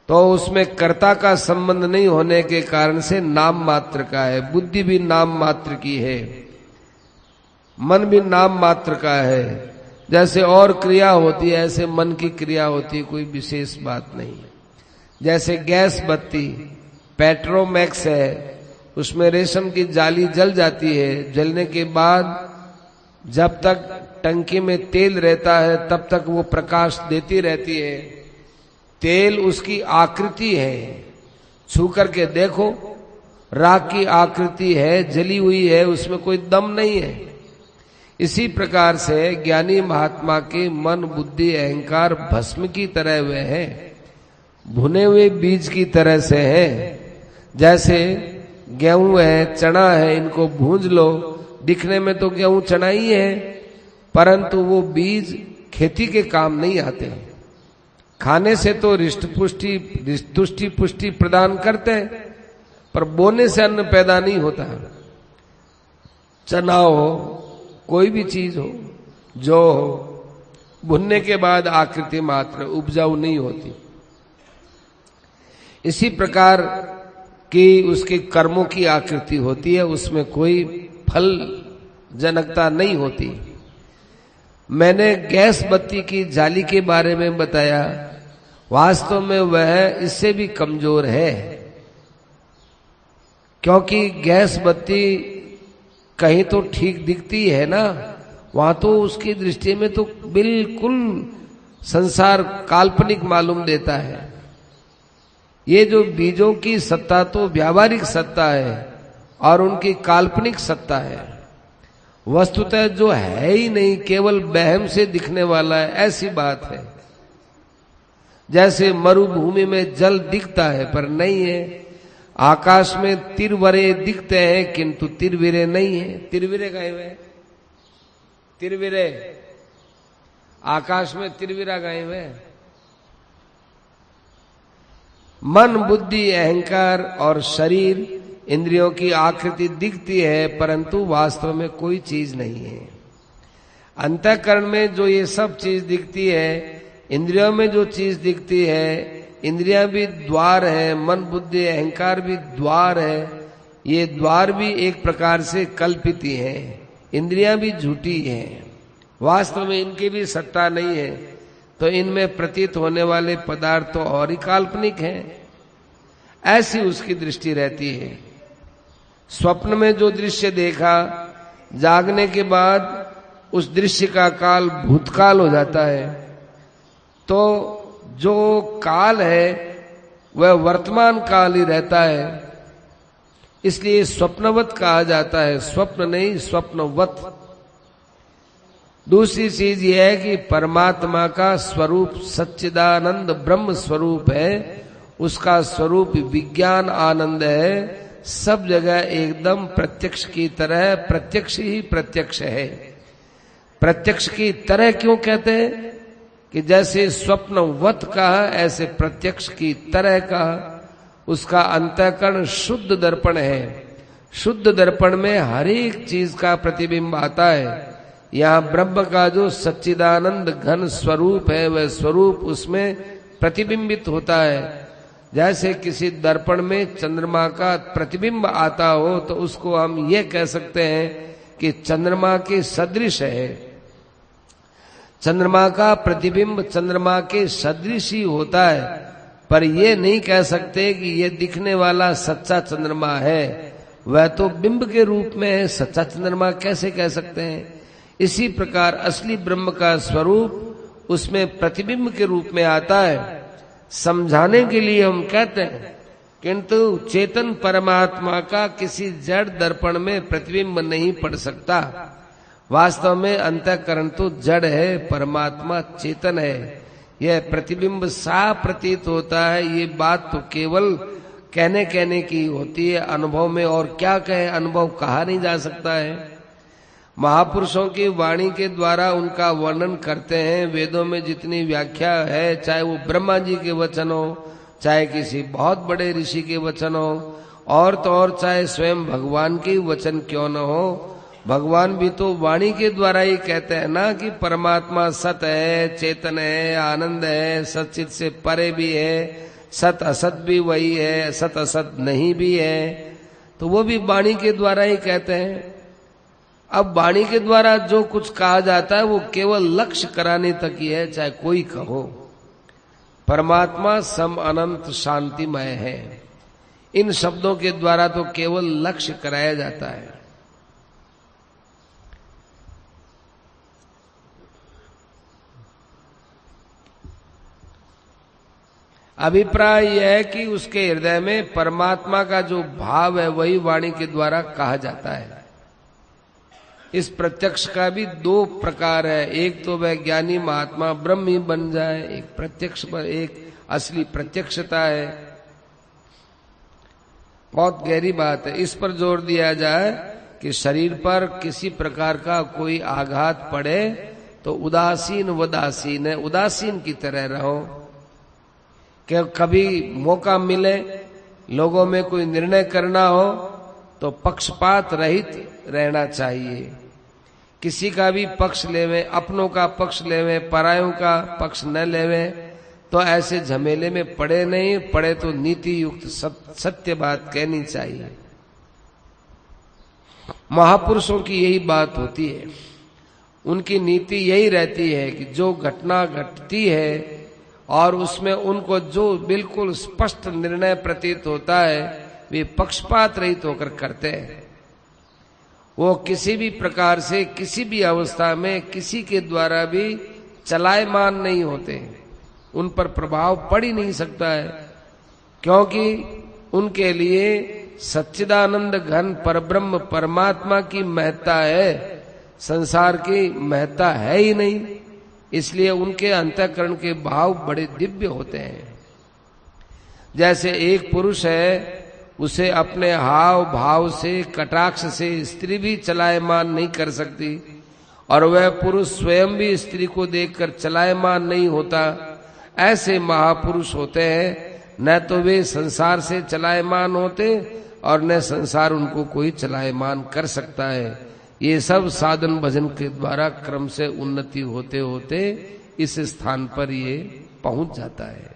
तो उसमें कर्ता का संबंध नहीं होने के कारण से नाम मात्र का है। बुद्धि भी नाम मात्र की है, मन भी नाम मात्र का है। जैसे और क्रिया होती है ऐसे मन की क्रिया होती है, कोई विशेष बात नहीं है। जैसे गैस बत्ती पेट्रोमैक्स है, उसमें रेशम की जाली जल जाती है, जलने के बाद जब तक टंकी में तेल रहता है तब तक वो प्रकाश देती रहती है। तेल उसकी आकृति है, छू करके देखो, राख की आकृति है, जली हुई है, उसमें कोई दम नहीं है। इसी प्रकार से ज्ञानी महात्मा के मन, बुद्धि, अहंकार भस्म की तरह वे हैं, भुने हुए बीज की तरह से हैं। जैसे गेहूं है, चना है, इनको भूंज लो, दिखने में तो गेहूं चना ही है, परंतु वो बीज खेती के काम नहीं आते। खाने से तो रिष्ट पुष्टि प्रदान करते हैं, पर बोने से अन्न पैदा नहीं होता। चना हो, कोई भी चीज हो, जो हो, भुनने के बाद आकृति मात्र, उपजाऊ नहीं होती। इसी प्रकार की उसके कर्मों की आकृति होती है, उसमें कोई फल जनकता नहीं होती। मैंने गैस बत्ती की जाली के बारे में बताया, वास्तव में वह इससे भी कमजोर है, क्योंकि गैस बत्ती कहीं तो ठीक दिखती है ना, वहां तो उसकी दृष्टि में तो बिल्कुल संसार काल्पनिक मालूम देता है। ये जो बीजों की सत्ता तो व्यावहारिक सत्ता है और उनकी काल्पनिक सत्ता है। वस्तुतः जो है ही नहीं, केवल वहम से दिखने वाला है, ऐसी बात है। जैसे मरुभूमि में जल दिखता है पर नहीं है, आकाश में तिरवरे दिखते हैं किंतु तिरविरे नहीं है। तिरविरे गए हुए, तिरविरे आकाश में तिरविरा गए हुए। मन, बुद्धि, अहंकार और शरीर, इंद्रियों की आकृति दिखती है, परंतु वास्तव में कोई चीज नहीं है। अंतःकरण में जो ये सब चीज दिखती है, इंद्रियों में जो चीज दिखती है, इंद्रियां भी द्वार है, मन, बुद्धि, अहंकार भी द्वार है। ये द्वार भी एक प्रकार से कल्पित ही है, इंद्रियां भी झूठी हैं, वास्तव में इनकी भी सत्ता नहीं है। तो इनमें प्रतीत होने वाले पदार्थ तो और ही काल्पनिक हैं, ऐसी उसकी दृष्टि रहती है। स्वप्न में जो दृश्य देखा, जागने के बाद उस दृश्य का काल भूतकाल हो जाता है। तो जो काल है वह वर्तमान काल ही रहता है, इसलिए स्वप्नवत कहा जाता है, स्वप्न नहीं स्वप्नवत। दूसरी चीज यह है कि परमात्मा का स्वरूप सच्चिदानंद ब्रह्म स्वरूप है, उसका स्वरूप विज्ञान आनंद है, सब जगह एकदम प्रत्यक्ष की तरह, प्रत्यक्ष ही प्रत्यक्ष है। प्रत्यक्ष की तरह क्यों कहते हैं कि जैसे स्वप्नवत कहा, ऐसे प्रत्यक्ष की तरह कहा। उसका अंतःकरण शुद्ध दर्पण है। शुद्ध दर्पण में हर एक चीज का प्रतिबिंब आता है। यहाँ ब्रह्म का जो सच्चिदानंद घन स्वरूप है, वह स्वरूप उसमें प्रतिबिंबित होता है। जैसे किसी दर्पण में चंद्रमा का प्रतिबिंब आता हो तो उसको हम ये कह सकते हैं कि चंद्रमा के सदृश है। चंद्रमा का प्रतिबिंब चंद्रमा के सदृश ही होता है, पर ये नहीं कह सकते कि ये दिखने वाला सच्चा चंद्रमा है। वह तो बिंब के रूप में है, सच्चा चंद्रमा कैसे कह सकते हैं। इसी प्रकार असली ब्रह्म का स्वरूप उसमें प्रतिबिंब के रूप में आता है। समझाने के लिए हम कहते हैं, किंतु चेतन परमात्मा का किसी जड़ दर्पण में प्रतिबिंब नहीं पड़ सकता। वास्तव में अंतःकरण तो जड़ है, परमात्मा चेतन है। यह प्रतिबिंब साफ प्रतीत होता है, ये बात तो केवल कहने की होती है, अनुभव में और क्या कहे, अनुभव कहा नहीं जा सकता है। महापुरुषों की वाणी के द्वारा उनका वर्णन करते हैं। वेदों में जितनी व्याख्या है, चाहे वो ब्रह्मा जी के वचन हो, चाहे किसी बहुत बड़े ऋषि के वचन हो, और तो और चाहे स्वयं भगवान के वचन क्यों न हो, भगवान भी तो वाणी के द्वारा ही कहते हैं ना कि परमात्मा सत है, चेतन है, आनंद है, सच्चित से परे भी है, सत असत भी वही है, सत असत नहीं भी है। तो वो भी वाणी के द्वारा ही कहते हैं। अब वाणी के द्वारा जो कुछ कहा जाता है वो केवल लक्ष्य कराने तक ही है, चाहे कोई कहो। परमात्मा सम अनंत शांतिमय है। इन शब्दों के द्वारा तो केवल लक्ष्य कराया जाता है। अभिप्राय यह है कि उसके हृदय में परमात्मा का जो भाव है वही वाणी के द्वारा कहा जाता है। इस प्रत्यक्ष का भी दो प्रकार है। एक तो वह ज्ञानी महात्मा ब्रह्म ही बन जाए, एक प्रत्यक्ष, एक असली प्रत्यक्षता है। बहुत गहरी बात है। इस पर जोर दिया जाए कि शरीर पर किसी प्रकार का कोई आघात पड़े तो उदासीन वदासीन है, उदासीन की तरह रहो। कि कभी मौका मिले, लोगों में कोई निर्णय करना हो तो पक्षपात रहित रहना चाहिए। किसी का भी पक्ष लेवे, अपनों का पक्ष लेवे, परायों का पक्ष न लेवे, तो ऐसे झमेले में पड़े नहीं। पड़े तो नीति युक्त सत्य बात कहनी चाहिए। महापुरुषों की यही बात होती है। उनकी नीति यही रहती है कि जो घटना घटती है और उसमें उनको जो बिल्कुल स्पष्ट निर्णय प्रतीत होता है, वे पक्षपात रहित होकर करते हैं। वो किसी भी प्रकार से, किसी भी अवस्था में किसी के द्वारा भी चलायमान नहीं होते। उन पर प्रभाव पड़ ही नहीं सकता है, क्योंकि उनके लिए सच्चिदानंद घन परब्रह्म परमात्मा की महत्ता है, संसार की महत्ता है ही नहीं। इसलिए उनके अंतःकरण के भाव बड़े दिव्य होते हैं। जैसे एक पुरुष है, उसे अपने हाव भाव से, कटाक्ष से स्त्री भी चलायमान नहीं कर सकती, और वह पुरुष स्वयं भी स्त्री को देखकर चलायमान नहीं होता। ऐसे महापुरुष होते हैं, न तो वे संसार से चलायमान होते और न संसार उनको कोई चलायमान कर सकता है। ये सब साधन भजन के द्वारा क्रम से उन्नति होते होते इस स्थान पर ये पहुंच जाता है।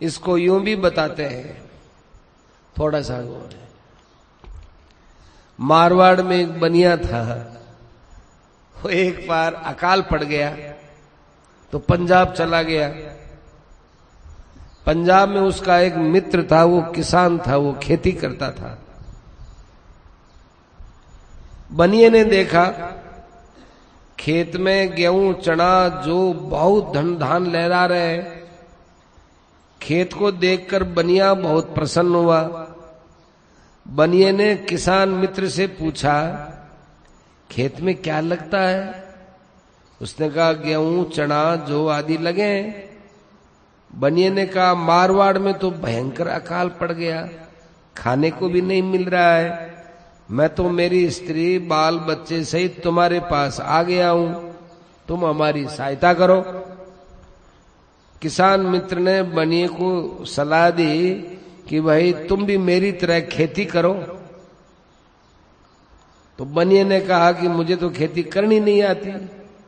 इसको यूं भी बताते हैं, थोड़ा सा और है। मारवाड़ में एक बनिया था, वो एक बार अकाल पड़ गया तो पंजाब चला गया। पंजाब में उसका एक मित्र था, वो किसान था, वो खेती करता था। बनिए ने देखा खेत में गेहूं चना जो बहुत धन धान लहरा रहे हैं। खेत को देखकर बनिया बहुत प्रसन्न हुआ। बनिए ने किसान मित्र से पूछा, खेत में क्या लगता है? उसने कहा गेहूं चना जो आदि लगे। बनिए ने कहा मारवाड़ में तो भयंकर अकाल पड़ गया, खाने को भी नहीं मिल रहा है। मैं तो मेरी स्त्री बाल बच्चे सहित तुम्हारे पास आ गया हूं, तुम हमारी सहायता करो। किसान मित्र ने बनिए को सलाह दी कि भाई तुम भी मेरी तरह खेती करो। तो बनिए ने कहा कि मुझे तो खेती करनी नहीं आती,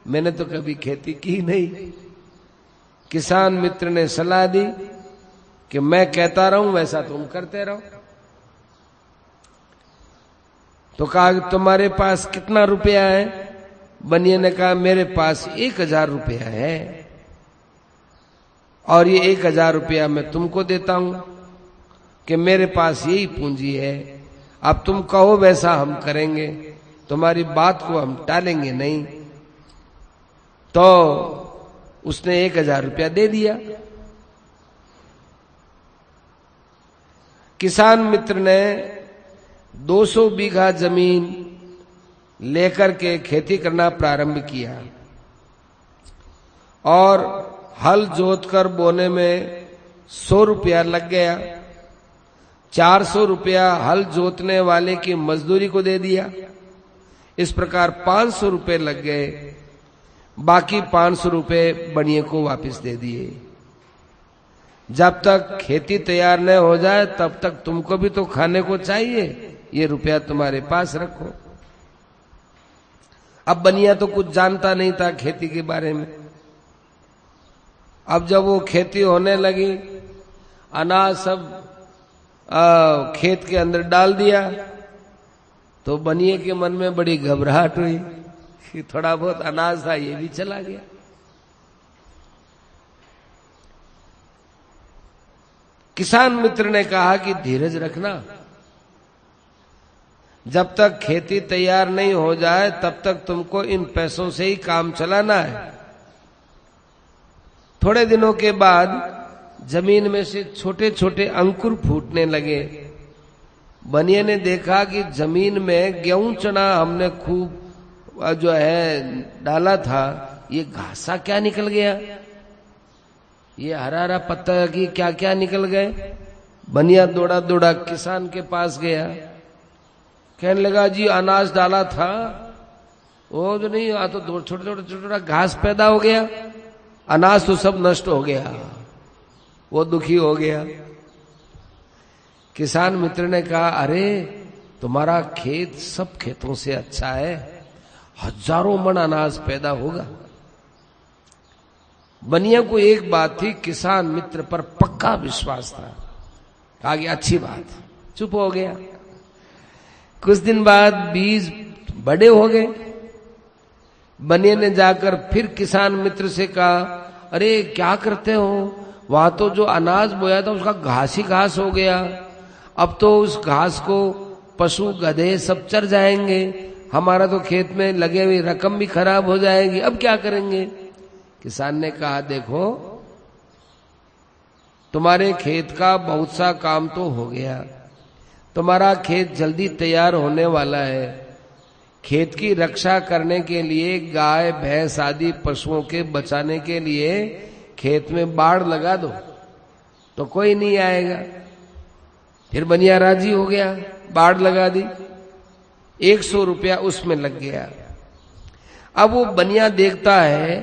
मैंने तो कभी खेती की नहीं। किसान मित्र ने सलाह दी कि मैं कहता रहूं वैसा तुम करते रहो। तो कहा कि तुम्हारे पास कितना रुपया है? बनिए ने कहा मेरे पास 1000 रुपया है और ये 1000 रुपया मैं तुमको देता हूं कि मेरे पास यही पूंजी है, अब तुम कहो वैसा हम करेंगे, तुम्हारी बात को हम टालेंगे नहीं। तो उसने 1000 रुपया दे दिया। किसान मित्र ने 200 बीघा जमीन लेकर के खेती करना प्रारंभ किया और हल जोतकर बोने में 100 रुपया लग गया। 400 रुपया हल जोतने वाले की मजदूरी को दे दिया। इस प्रकार 500 रुपये लग गए, बाकी 500 रुपये बनिए को वापस दे दिए। जब तक खेती तैयार न हो जाए तब तक तुमको भी तो खाने को चाहिए, ये रुपया तुम्हारे पास रखो। अब बनिया तो कुछ जानता नहीं था खेती के बारे में। अब जब वो खेती होने लगी, अनाज सब खेत के अंदर डाल दिया, तो बनिए के मन में बड़ी घबराहट हुई कि थोड़ा बहुत अनाज था ये भी चला गया। किसान मित्र ने कहा कि धीरज रखना, जब तक खेती तैयार नहीं हो जाए तब तक तुमको इन पैसों से ही काम चलाना है। थोड़े दिनों के बाद जमीन में से छोटे छोटे अंकुर फूटने लगे। बनिए ने देखा कि जमीन में गेहूं चना हमने खूब जो है डाला था, ये घासा क्या निकल गया, ये हरा हरा पत्ता की क्या क्या निकल गए। बनिया दौड़ा दौड़ा किसान के पास गया, कहने लगा जी अनाज डाला था वो तो नहीं, आ तो छोटा छोटा छोटा घास पैदा हो गया, अनाज तो सब नष्ट हो गया। वो दुखी हो गया। किसान मित्र ने कहा अरे तुम्हारा खेत सब खेतों से अच्छा है, हजारों मन अनाज पैदा होगा। बनिया को एक बात थी, किसान मित्र पर पक्का विश्वास था। कहा कि अच्छी बात, चुप हो गया। कुछ दिन बाद बीज बड़े हो गए। बनिया ने जाकर फिर किसान मित्र से कहा अरे क्या करते हो, वहां तो जो अनाज बोया था उसका घास ही घास हो गया, अब तो उस घास को पशु गधे सब चर जाएंगे, हमारा तो खेत में लगे हुई रकम भी खराब हो जाएगी, अब क्या करेंगे। किसान ने कहा देखो तुम्हारे खेत का बहुत सा काम तो हो गया, तुम्हारा खेत जल्दी तैयार होने वाला है। खेत की रक्षा करने के लिए गाय भैंस आदि पशुओं के बचाने के लिए खेत में बाड़ लगा दो तो कोई नहीं आएगा। फिर बनिया राजी हो गया, बाड़ लगा दी। 100 रुपया उसमें लग गया। अब वो बनिया देखता है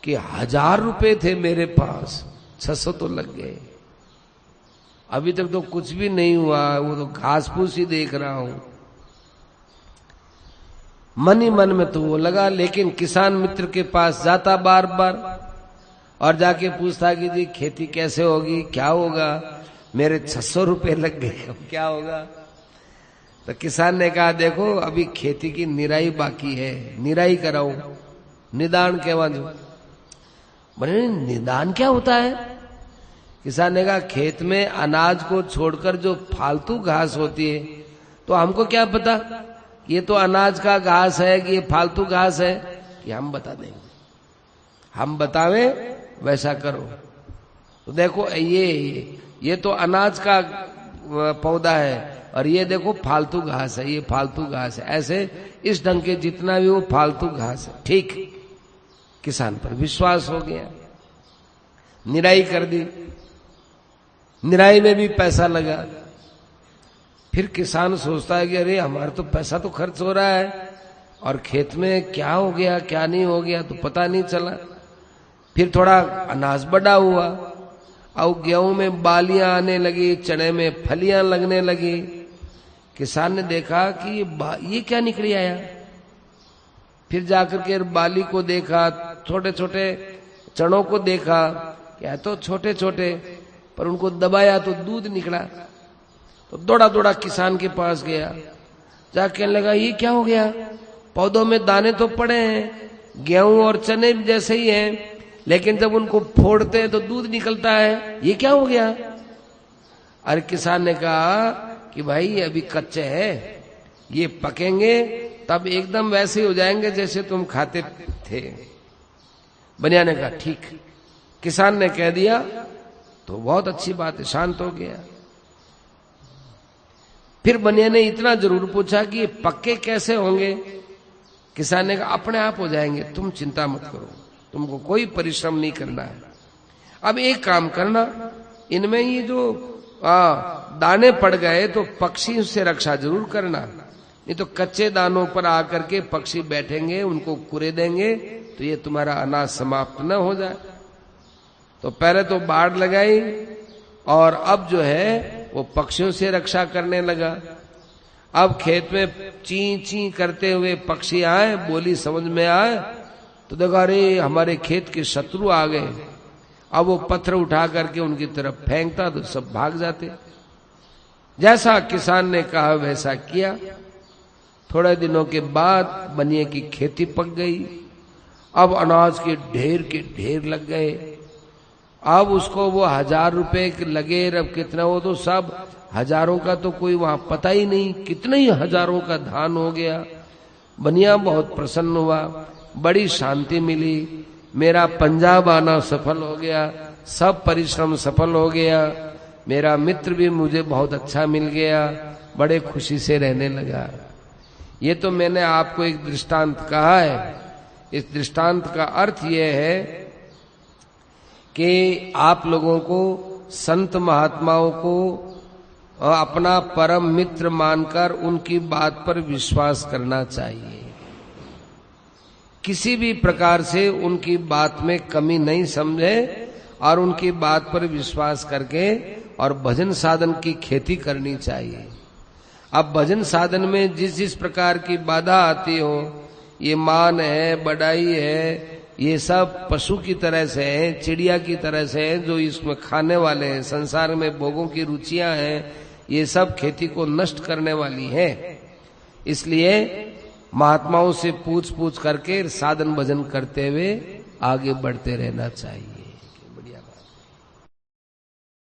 कि 1000 रुपये थे मेरे पास, 600 तो लग गए, अभी तक तो कुछ भी नहीं हुआ, वो तो घास फूस ही देख रहा हूं। मन ही मन में तो वो लगा, लेकिन किसान मित्र के पास जाता बार बार और जाके पूछता कि जी खेती कैसे होगी, क्या होगा, मेरे 600 रुपये लग गए, अब क्या होगा। तो किसान ने कहा देखो अभी खेती की निराई बाकी है, निराई कराओ, निदान कहवा जो। बोले निदान क्या होता है। किसान ने कहा खेत में अनाज को छोड़कर जो फालतू घास होती है तो हमको क्या पता ये तो अनाज का घास है कि ये फालतू घास है, कि हम बता देंगे, हम बतावे वैसा करो। तो देखो ये तो अनाज का पौधा है और ये देखो फालतू घास है, ये फालतू घास है, ऐसे इस ढंग के जितना भी वो फालतू घास है। ठीक किसान पर विश्वास हो गया, निराई कर दी, निराई में भी पैसा लगा। फिर किसान सोचता है कि अरे हमारा तो पैसा तो खर्च हो रहा है और खेत में क्या हो गया क्या नहीं हो गया तो पता नहीं चला। फिर थोड़ा अनाज बड़ा हुआ, अब गेहूं में बालियां आने लगी, चने में फलियां लगने लगी। किसान ने देखा कि ये क्या निकली आया। फिर जाकर के बाली को देखा, छोटे छोटे चनों को देखा, क्या तो छोटे छोटे, पर उनको दबाया तो दूध निकला। तो दौड़ा दौड़ा किसान के पास गया, जाके कहने लगा ये क्या हो गया, पौधों में दाने तो पड़े हैं, गेहूं और चने जैसे ही हैं, लेकिन जब उनको फोड़ते हैं तो दूध निकलता है, ये क्या हो गया। अरे किसान ने कहा कि भाई अभी कच्चे हैं, ये पकेंगे तब एकदम वैसे ही हो जाएंगे जैसे तुम खाते थे। बनिया ने कहा ठीक। किसान ने कह दिया तो बहुत अच्छी बात है, शांत हो गया। फिर बनिया ने इतना जरूर पूछा कि ये पक्के कैसे होंगे। किसान ने कहा अपने आप हो जाएंगे, तुम चिंता मत करो, तुमको कोई परिश्रम नहीं करना है। अब एक काम करना, इनमें ये जो दाने पड़ गए तो पक्षी से रक्षा जरूर करना, नहीं तो कच्चे दानों पर आकर के पक्षी बैठेंगे, उनको कुरे देंगे तो ये तुम्हारा अनाज समाप्त न हो जाए। तो पहले तो बाड़ लगाई और अब जो है वो पक्षियों से रक्षा करने लगा। अब खेत में ची ची करते हुए पक्षी आए, बोली समझ में आए तो देखा अरे हमारे खेत के शत्रु आ गए। अब वो पत्थर उठा करके उनकी तरफ फेंकता तो सब भाग जाते। जैसा किसान ने कहा वैसा किया। थोड़े दिनों के बाद बनिए की खेती पक गई। अब अनाज के ढेर लग गए। अब उसको वो 1000 रुपए लगे, अब कितना, वो तो सब हजारों का तो कोई वहां पता ही नहीं, कितने ही हजारों का धान हो गया। बनिया बहुत प्रसन्न हुआ, बड़ी शांति मिली, मेरा पंजाब आना सफल हो गया, सब परिश्रम सफल हो गया, मेरा मित्र भी मुझे बहुत अच्छा मिल गया, बड़े खुशी से रहने लगा। ये तो मैंने आपको एक दृष्टांत कहा है। इस दृष्टांत का अर्थ यह है कि आप लोगों को संत महात्माओं को अपना परम मित्र मानकर उनकी बात पर विश्वास करना चाहिए। किसी भी प्रकार से उनकी बात में कमी नहीं समझे और उनकी बात पर विश्वास करके और भजन साधन की खेती करनी चाहिए। अब भजन साधन में जिस जिस प्रकार की बाधा आती हो, ये मान है, बड़ाई है, ये सब पशु की तरह से है, चिड़िया की तरह से है, जो इसमें खाने वाले हैं, संसार में भोगों की रुचियां हैं, ये सब खेती को नष्ट करने वाली है। इसलिए महात्माओं से पूछ पूछ करके साधन भजन करते हुए आगे बढ़ते रहना चाहिए।